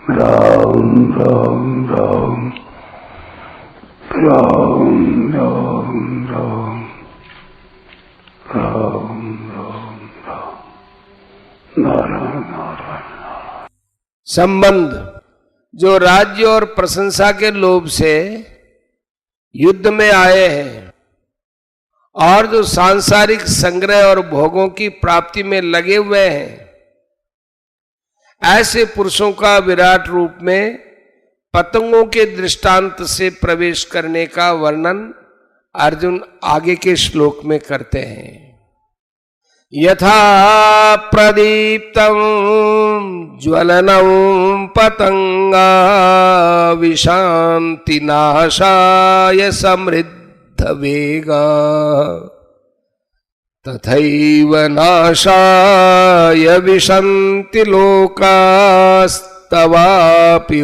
राम राम राम राम राम राम राम राम राम नारायण नारायण। संबंध जो राज्य और प्रशंसा के लोभ से युद्ध में आए हैं और जो सांसारिक संग्रह और भोगों की प्राप्ति में लगे हुए हैं, ऐसे पुरुषों का विराट रूप में पतंगों के दृष्टांत से प्रवेश करने का वर्णन अर्जुन आगे के श्लोक में करते हैं। यथा प्रदीप्तं ज्वलनं पतंगा विशांति नाशाय समृद्ध वेगा तथैव नाशाय विशन्ति लोकास्तवापि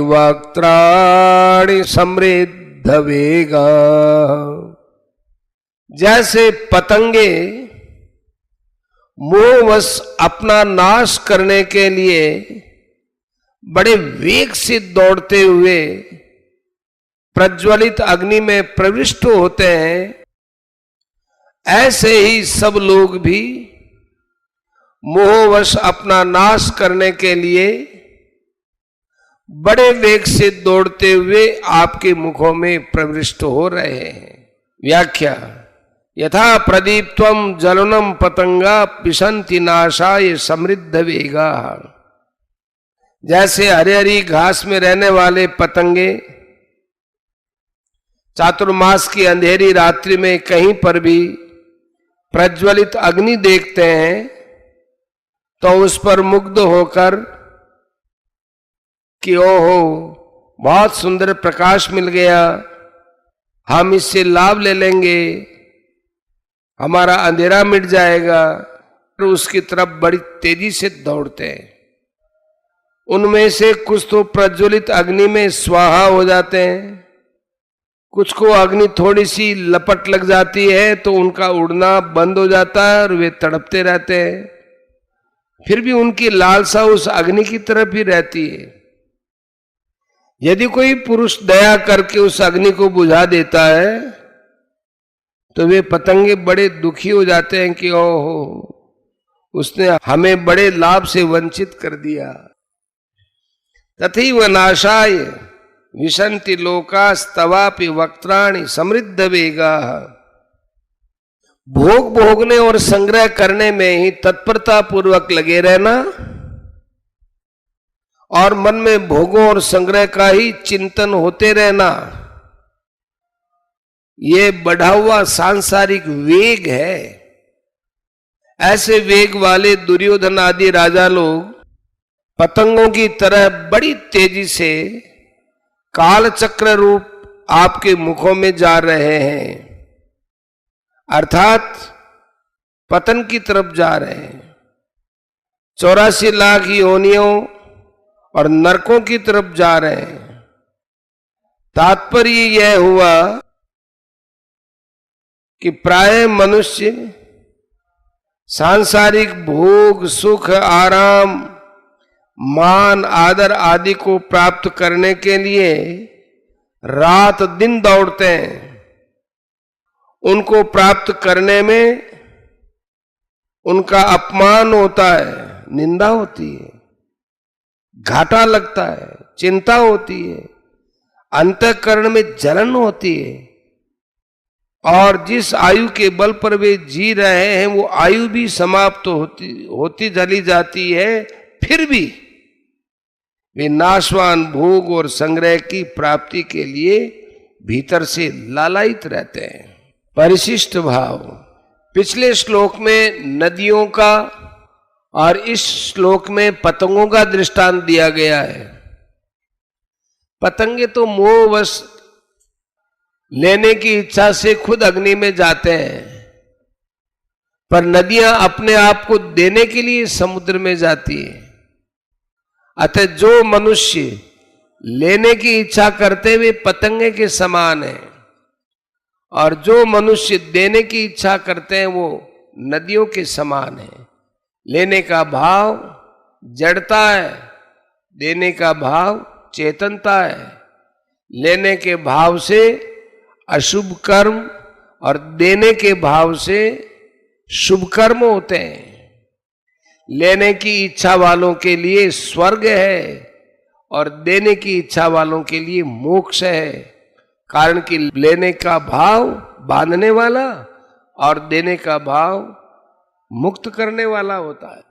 वक्त्राणि समृद्ध वेगा। जैसे पतंगे मोहवश अपना नाश करने के लिए बड़े वेग से दौड़ते हुए प्रज्वलित अग्नि में प्रविष्ट होते हैं, ऐसे ही सब लोग भी मोहवश अपना नाश करने के लिए बड़े वेग से दौड़ते हुए आपके मुखों में प्रविष्ट हो रहे हैं। व्याख्या। यथा प्रदीप्त्वं ज्वलनं पतंगा पिशन्ति नाशाय समृद्ध वेगा। जैसे हरी हरी घास में रहने वाले पतंगे चातुर्मास की अंधेरी रात्रि में कहीं पर भी प्रज्वलित अग्नि देखते हैं तो उस पर मुग्ध होकर कि ओहो बहुत सुंदर प्रकाश मिल गया, हम इससे लाभ ले लेंगे, हमारा अंधेरा मिट जाएगा, तो उसकी तरफ बड़ी तेजी से दौड़ते हैं। उनमें से कुछ तो प्रज्वलित अग्नि में स्वाहा हो जाते हैं, कुछ को अग्नि थोड़ी सी लपट लग जाती है तो उनका उड़ना बंद हो जाता है और वे तड़पते रहते हैं। फिर भी उनकी लालसा उस अग्नि की तरफ ही रहती है। यदि कोई पुरुष दया करके उस अग्नि को बुझा देता है तो वे पतंगे बड़े दुखी हो जाते हैं कि ओहो उसने हमें बड़े लाभ से वंचित कर दिया। तथैव नाशाय विशन्ति लोकास्तवापि वक्त्राणि समृद्ध वेगा। भोग भोगने और संग्रह करने में ही तत्परता पूर्वक लगे रहना और मन में भोगों और संग्रह का ही चिंतन होते रहना, ये बढ़ा हुआ सांसारिक वेग है। ऐसे वेग वाले दुर्योधन आदि राजा लोग पतंगों की तरह बड़ी तेजी से काल चक्र रूप आपके मुखों में जा रहे हैं, अर्थात पतन की तरफ जा रहे हैं। 84 लाख योनियों और नरकों की तरफ जा रहे हैं। तात्पर्य यह हुआ कि प्राय मनुष्य सांसारिक भोग सुख आराम मान आदर आदि को प्राप्त करने के लिए रात दिन दौड़ते हैं। उनको प्राप्त करने में उनका अपमान होता है, निंदा होती है, घाटा लगता है, चिंता होती है, अंतःकरण में जलन होती है और जिस आयु के बल पर वे जी रहे हैं वो आयु भी समाप्त होती चली जाती है। फिर भी वे नाशवान भोग और संग्रह की प्राप्ति के लिए भीतर से लालायित रहते हैं। परिशिष्ट भाव। पिछले श्लोक में नदियों का और इस श्लोक में पतंगों का दृष्टांत दिया गया है। पतंगे तो मोहवश लेने की इच्छा से खुद अग्नि में जाते हैं, पर नदियां अपने आप को देने के लिए समुद्र में जाती है। अतः जो मनुष्य लेने की इच्छा करते वे पतंगे के समान है और जो मनुष्य देने की इच्छा करते हैं वो नदियों के समान है। लेने का भाव जड़ता है देने का भाव चेतनता है। लेने के भाव से अशुभ कर्म और देने के भाव से शुभ कर्म होते हैं। लेने की इच्छा वालों के लिए स्वर्ग है और देने की इच्छा वालों के लिए मोक्ष है। कारण कि लेने का भाव बांधने वाला और देने का भाव मुक्त करने वाला होता है।